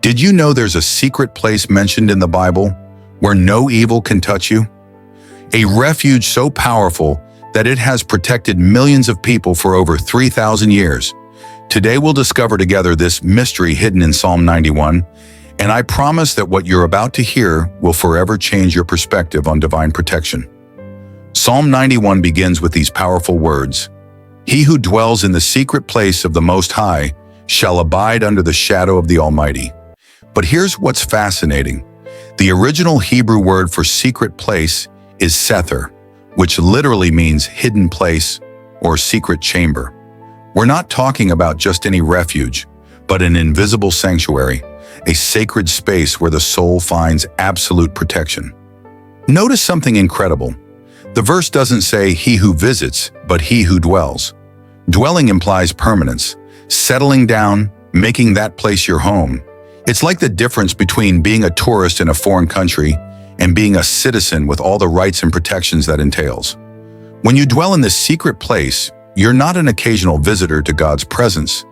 Did you know there's a secret place mentioned in the Bible where no evil can touch you? A refuge so powerful that it has protected millions of people for over 3,000 years. Today we'll discover together this mystery hidden in Psalm 91, and I promise that what you're about to hear will forever change your perspective on divine protection. Psalm 91 begins with these powerful words, "He who dwells in the secret place of the Most High shall abide under the shadow of the Almighty." But here's what's fascinating. The original Hebrew word for secret place is sether, which literally means hidden place or secret chamber. We're not talking about just any refuge, but an invisible sanctuary, a sacred space where the soul finds absolute protection. Notice something incredible. The verse doesn't say he who visits, but he who dwells. Dwelling implies permanence, settling down, making that place your home. It's like the difference between being a tourist in a foreign country and being a citizen with all the rights and protections that entails. When you dwell in this secret place, you're not an occasional visitor to God's presence.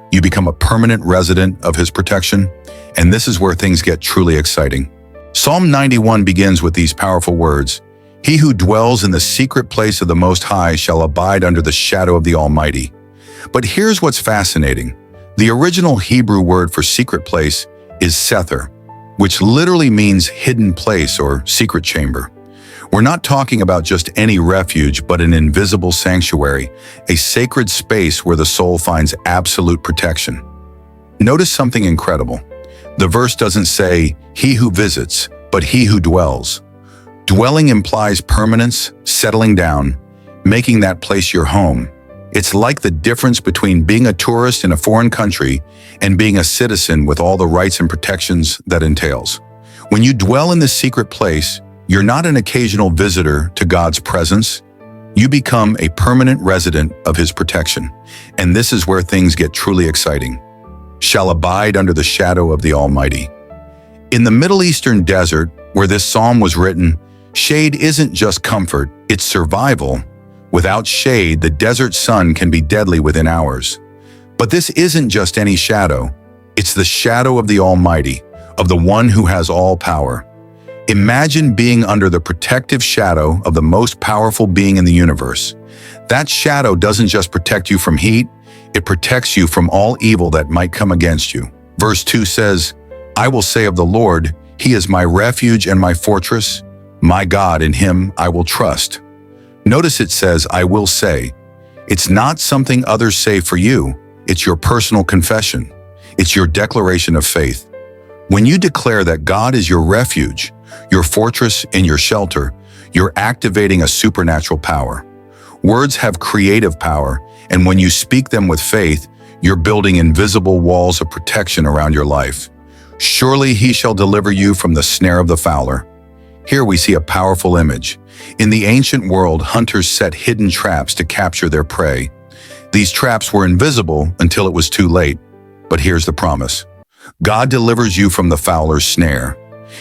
You become a permanent resident of His protection, and this is where things get truly exciting. Psalm 91 begins with these powerful words, "He who dwells in the secret place of the Most High shall abide under the shadow of the Almighty." But here's what's fascinating. The original Hebrew word for secret place is sether, which literally means hidden place or secret chamber. We're not talking about just any refuge, but an invisible sanctuary, a sacred space where the soul finds absolute protection. Notice something incredible. The verse doesn't say, "He who visits," but "he who dwells." Dwelling implies permanence, settling down, making that place your home. It's like the difference between being a tourist in a foreign country and being a citizen with all the rights and protections that entails. When you dwell in this secret place, you're not an occasional visitor to God's presence. You become a permanent resident of His protection. And this is where things get truly exciting. Shall abide under the shadow of the Almighty. In the Middle Eastern desert, where this psalm was written, shade isn't just comfort, it's survival. Without shade, the desert sun can be deadly within hours. But this isn't just any shadow. It's the shadow of the Almighty, of the one who has all power. Imagine being under the protective shadow of the most powerful being in the universe. That shadow doesn't just protect you from heat, it protects you from all evil that might come against you. Verse 2 says, "I will say of the Lord, He is my refuge and my fortress. My God, in Him I will trust." Notice it says, "I will say." It's not something others say for you. It's your personal confession. It's your declaration of faith. When you declare that God is your refuge, your fortress and your shelter, you're activating a supernatural power. Words have creative power, and when you speak them with faith, you're building invisible walls of protection around your life. "Surely He shall deliver you from the snare of the fowler." Here we see a powerful image. In the ancient world, hunters set hidden traps to capture their prey. These traps were invisible until it was too late. But here's the promise. God delivers you from the fowler's snare.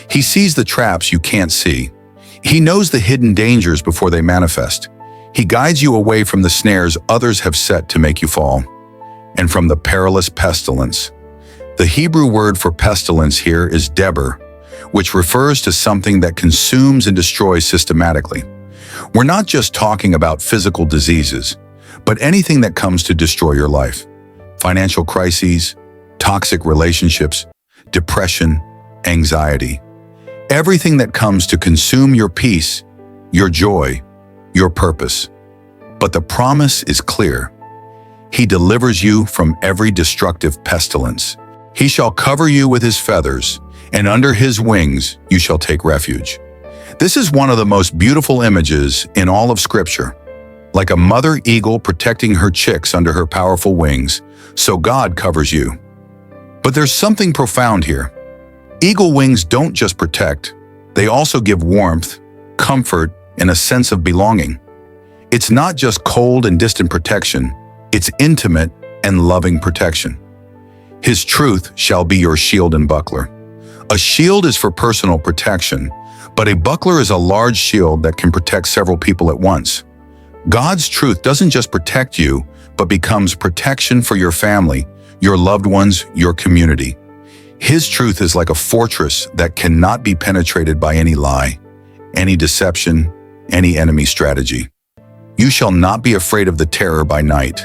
He sees the traps you can't see. He knows the hidden dangers before they manifest. He guides you away from the snares others have set to make you fall. And from the perilous pestilence. The Hebrew word for pestilence here is deber, which refers to something that consumes and destroys systematically. We're not just talking about physical diseases, but anything that comes to destroy your life. Financial crises, toxic relationships, depression, anxiety. Everything that comes to consume your peace, your joy, your purpose. But the promise is clear. He delivers you from every destructive pestilence. He shall cover you with His feathers, and under His wings you shall take refuge. This is one of the most beautiful images in all of Scripture. Like a mother eagle protecting her chicks under her powerful wings, so God covers you. But there's something profound here. Eagle wings don't just protect, they also give warmth, comfort, and a sense of belonging. It's not just cold and distant protection, it's intimate and loving protection. His truth shall be your shield and buckler. A shield is for personal protection, but a buckler is a large shield that can protect several people at once. God's truth doesn't just protect you, but becomes protection for your family, your loved ones, your community. His truth is like a fortress that cannot be penetrated by any lie, any deception, any enemy strategy. You shall not be afraid of the terror by night.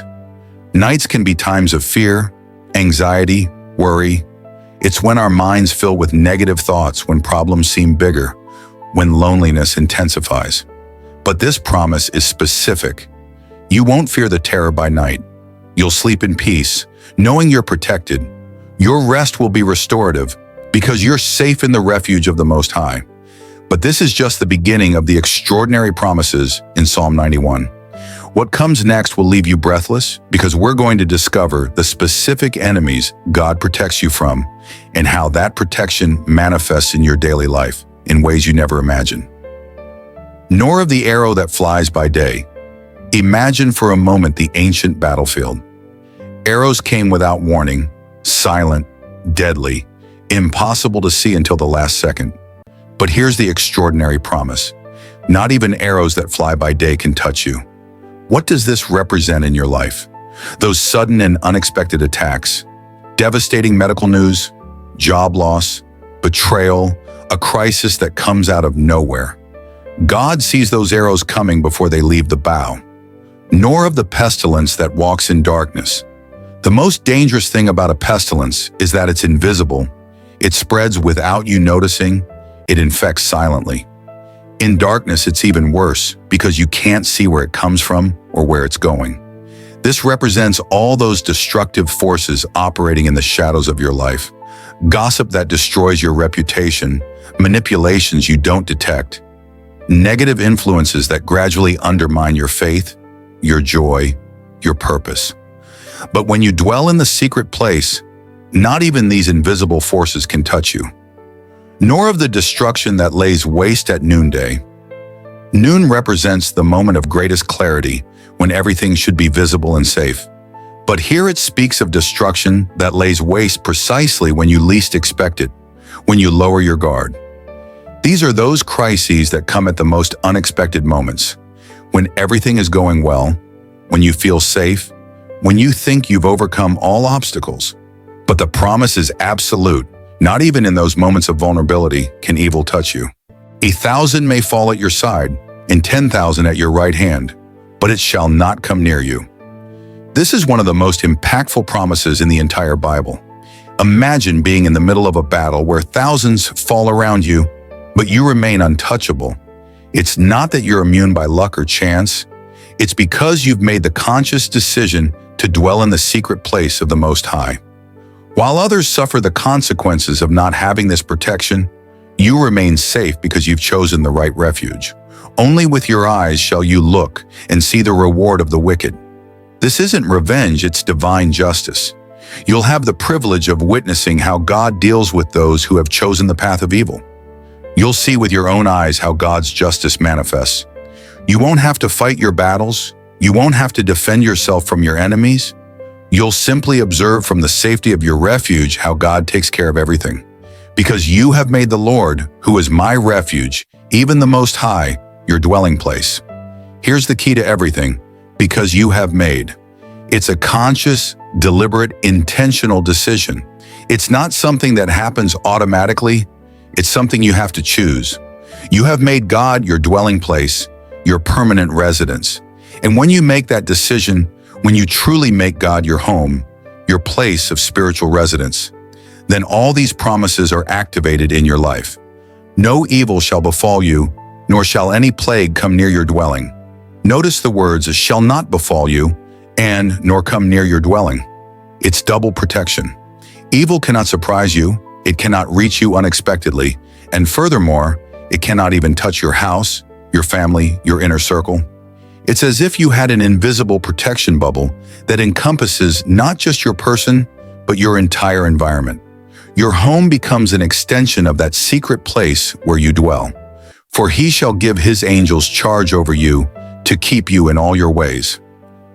Nights can be times of fear, anxiety, worry. It's when our minds fill with negative thoughts, when problems seem bigger, when loneliness intensifies. But this promise is specific. You won't fear the terror by night. You'll sleep in peace, knowing you're protected. Your rest will be restorative because you're safe in the refuge of the Most High. But this is just the beginning of the extraordinary promises in Psalm 91. What comes next will leave you breathless because we're going to discover the specific enemies God protects you from and how that protection manifests in your daily life in ways you never imagined. Nor of the arrow that flies by day. Imagine for a moment the ancient battlefield. Arrows came without warning, silent, deadly, impossible to see until the last second. But here's the extraordinary promise. Not even arrows that fly by day can touch you. What does this represent in your life? Those sudden and unexpected attacks, devastating medical news, job loss, betrayal, a crisis that comes out of nowhere. God sees those arrows coming before they leave the bow. Nor of the pestilence that walks in darkness. The most dangerous thing about a pestilence is that it's invisible. It spreads without you noticing. It infects silently. In darkness, it's even worse because you can't see where it comes from or where it's going. This represents all those destructive forces operating in the shadows of your life. Gossip that destroys your reputation, manipulations you don't detect, negative influences that gradually undermine your faith, your joy, your purpose. But when you dwell in the secret place, not even these invisible forces can touch you. Nor of the destruction that lays waste at noonday. Noon represents the moment of greatest clarity when everything should be visible and safe. But here it speaks of destruction that lays waste precisely when you least expect it, when you lower your guard. These are those crises that come at the most unexpected moments, when everything is going well, when you feel safe, when you think you've overcome all obstacles. But the promise is absolute. Not even in those moments of vulnerability can evil touch you. 1,000 may fall at your side and 10,000 at your right hand, but it shall not come near you. This is one of the most impactful promises in the entire Bible. Imagine being in the middle of a battle where thousands fall around you, but you remain untouchable. It's not that you're immune by luck or chance. It's because you've made the conscious decision to dwell in the secret place of the Most High. While others suffer the consequences of not having this protection, you remain safe because you've chosen the right refuge. Only with your eyes shall you look and see the reward of the wicked. This isn't revenge, it's divine justice. You'll have the privilege of witnessing how God deals with those who have chosen the path of evil. You'll see with your own eyes how God's justice manifests. You won't have to fight your battles. You won't have to defend yourself from your enemies. You'll simply observe from the safety of your refuge how God takes care of everything. Because you have made the Lord, who is my refuge, even the Most High, your dwelling place. Here's the key to everything. Because you have made. It's a conscious, deliberate, intentional decision. It's not something that happens automatically. It's something you have to choose. You have made God your dwelling place, your permanent residence. And when you make that decision, when you truly make God your home, your place of spiritual residence, then all these promises are activated in your life. No evil shall befall you, nor shall any plague come near your dwelling. Notice the words, shall not befall you, and nor come near your dwelling. It's double protection. Evil cannot surprise you, it cannot reach you unexpectedly, and furthermore, it cannot even touch your house, your family, your inner circle. It's as if you had an invisible protection bubble that encompasses not just your person, but your entire environment. Your home becomes an extension of that secret place where you dwell. For he shall give his angels charge over you to keep you in all your ways.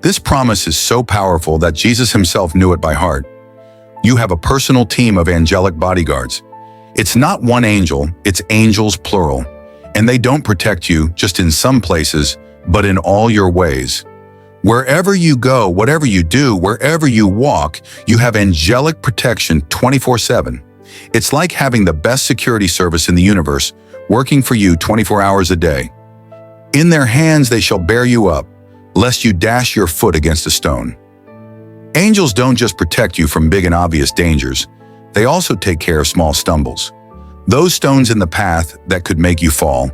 This promise is so powerful that Jesus himself knew it by heart. You have a personal team of angelic bodyguards. It's not one angel, it's angels plural. And they don't protect you just in some places, but in all your ways. Wherever you go, whatever you do, wherever you walk, you have angelic protection 24/7. It's like having the best security service in the universe working for you 24 hours a day. In their hands they shall bear you up, lest you dash your foot against a stone. Angels don't just protect you from big and obvious dangers, they also take care of small stumbles. Those stones in the path that could make you fall,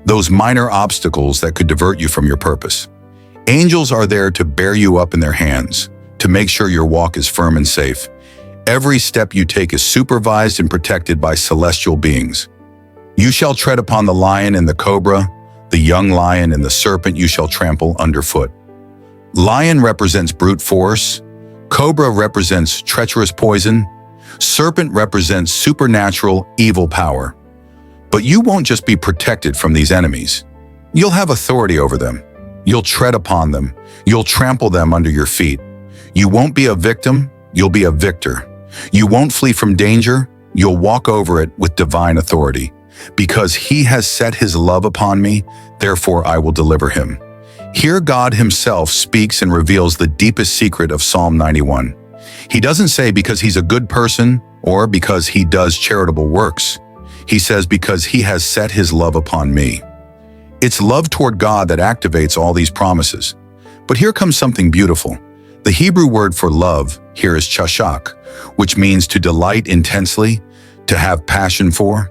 those minor obstacles that could divert you from your purpose. Angels are there to bear you up in their hands, to make sure your walk is firm and safe. Every step you take is supervised and protected by celestial beings. You shall tread upon the lion and the cobra, the young lion and the serpent you shall trample underfoot. Lion represents brute force, cobra represents treacherous poison, serpent represents supernatural evil power. But you won't just be protected from these enemies. You'll have authority over them. You'll tread upon them. You'll trample them under your feet. You won't be a victim, you'll be a victor. You won't flee from danger, you'll walk over it with divine authority. Because he has set his love upon me, therefore I will deliver him. Here God himself speaks and reveals the deepest secret of Psalm 91. He doesn't say because he's a good person or because he does charitable works. He says because he has set his love upon me. It's love toward God that activates all these promises. But here comes something beautiful. The Hebrew word for love here is chashak, which means to delight intensely, to have passion for.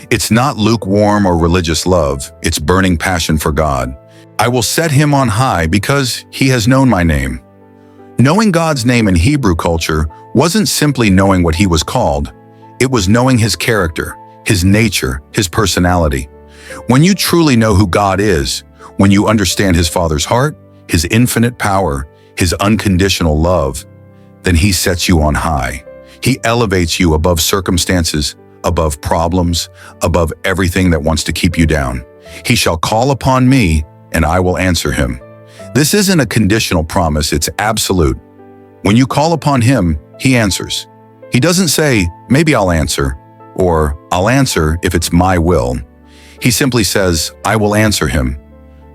It's not lukewarm or religious love, it's burning passion for God. I will set him on high because he has known my name. Knowing God's name in Hebrew culture wasn't simply knowing what he was called, it was knowing his character, his nature, his personality. When you truly know who God is, when you understand his Father's heart, his infinite power, his unconditional love, then he sets you on high. He elevates you above circumstances, above problems, above everything that wants to keep you down. He shall call upon me, and I will answer him. This isn't a conditional promise, it's absolute. When you call upon him, he answers. He doesn't say, maybe I'll answer, or I'll answer if it's my will. He simply says, I will answer him.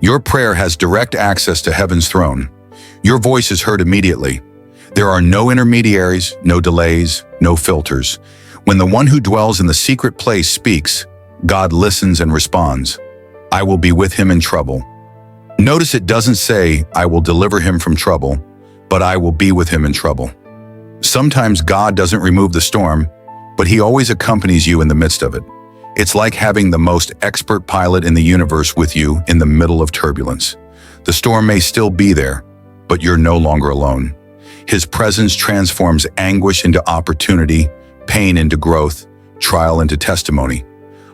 Your prayer has direct access to heaven's throne. Your voice is heard immediately. There are no intermediaries, no delays, no filters. When the one who dwells in the secret place speaks, God listens and responds. I will be with him in trouble. Notice it doesn't say, I will deliver him from trouble, but I will be with him in trouble. Sometimes God doesn't remove the storm, but he always accompanies you in the midst of it. It's like having the most expert pilot in the universe with you in the middle of turbulence. The storm may still be there, but you're no longer alone. His presence transforms anguish into opportunity, pain into growth, trial into testimony.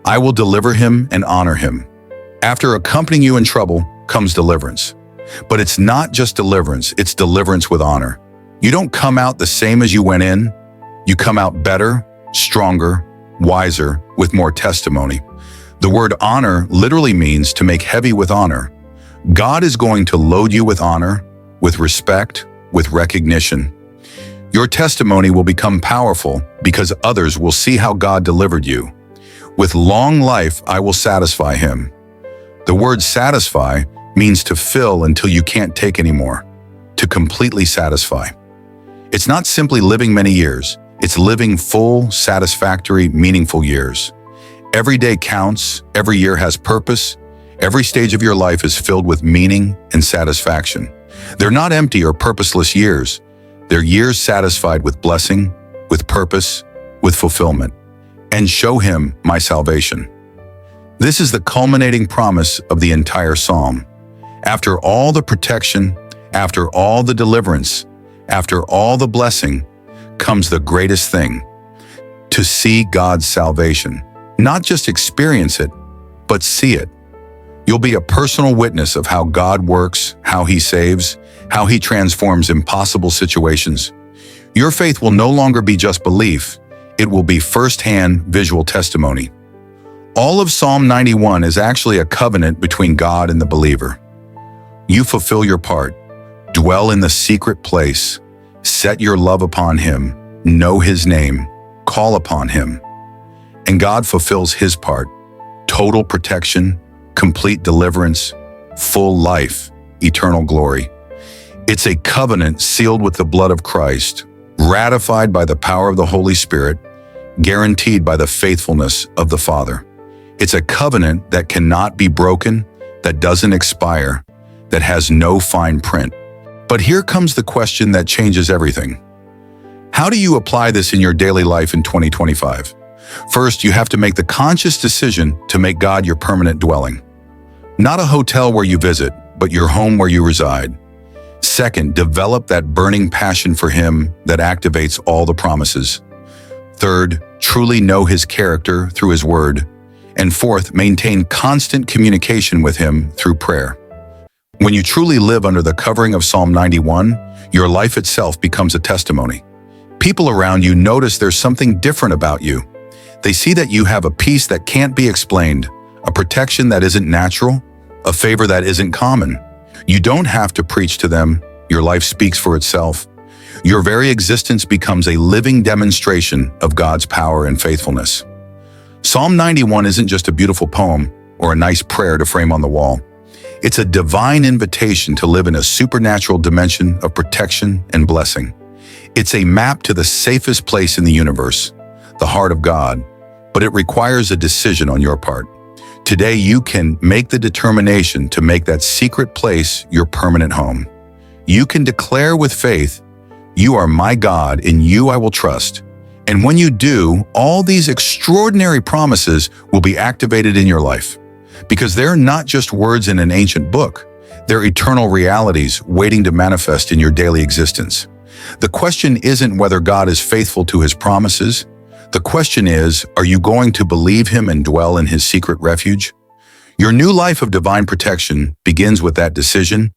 I will deliver him and honor him. After accompanying you in trouble comes deliverance. But it's not just deliverance, it's deliverance with honor. You don't come out the same as you went in. You come out better, stronger, wiser, with more testimony. The word honor literally means to make heavy with honor. God is going to load you with honor, with respect, with recognition. Your testimony will become powerful because others will see how God delivered you. With long life, I will satisfy him. The word satisfy means to fill until you can't take anymore, to completely satisfy. It's not simply living many years, it's living full, satisfactory, meaningful years. Every day counts, every year has purpose, every stage of your life is filled with meaning and satisfaction. They're not empty or purposeless years. They're years satisfied with blessing, with purpose, with fulfillment. And show him my salvation. This is the culminating promise of the entire psalm. After all the protection, after all the deliverance, after all the blessing, comes the greatest thing, to see God's salvation. Not just experience it, but see it. You'll be a personal witness of how God works, how he saves, how he transforms impossible situations. Your faith will no longer be just belief, it will be firsthand visual testimony. All of Psalm 91 is actually a covenant between God and the believer. You fulfill your part, dwell in the secret place, set your love upon him, know his name, call upon him. And God fulfills his part, total protection, complete deliverance, full life, eternal glory. It's a covenant sealed with the blood of Christ, ratified by the power of the Holy Spirit, guaranteed by the faithfulness of the Father. It's a covenant that cannot be broken, that doesn't expire, that has no fine print. But here comes the question that changes everything. How do you apply this in your daily life in 2025? First, you have to make the conscious decision to make God your permanent dwelling. Not a hotel where you visit, but your home where you reside. Second, develop that burning passion for Him that activates all the promises. Third, truly know His character through His Word. And fourth, maintain constant communication with Him through prayer. When you truly live under the covering of Psalm 91, your life itself becomes a testimony. People around you notice there's something different about you. They see that you have a peace that can't be explained, a protection that isn't natural, a favor that isn't common. You don't have to preach to them. Your life speaks for itself. Your very existence becomes a living demonstration of God's power and faithfulness. Psalm 91 isn't just a beautiful poem or a nice prayer to frame on the wall. It's a divine invitation to live in a supernatural dimension of protection and blessing. It's a map to the safest place in the universe, the heart of God, but it requires a decision on your part. Today, you can make the determination to make that secret place your permanent home. You can declare with faith, "You are my God, in you I will trust." And when you do, all these extraordinary promises will be activated in your life. Because they're not just words in an ancient book. They're eternal realities waiting to manifest in your daily existence. The question isn't whether God is faithful to His promises. The question is, are you going to believe Him and dwell in His secret refuge? Your new life of divine protection begins with that decision,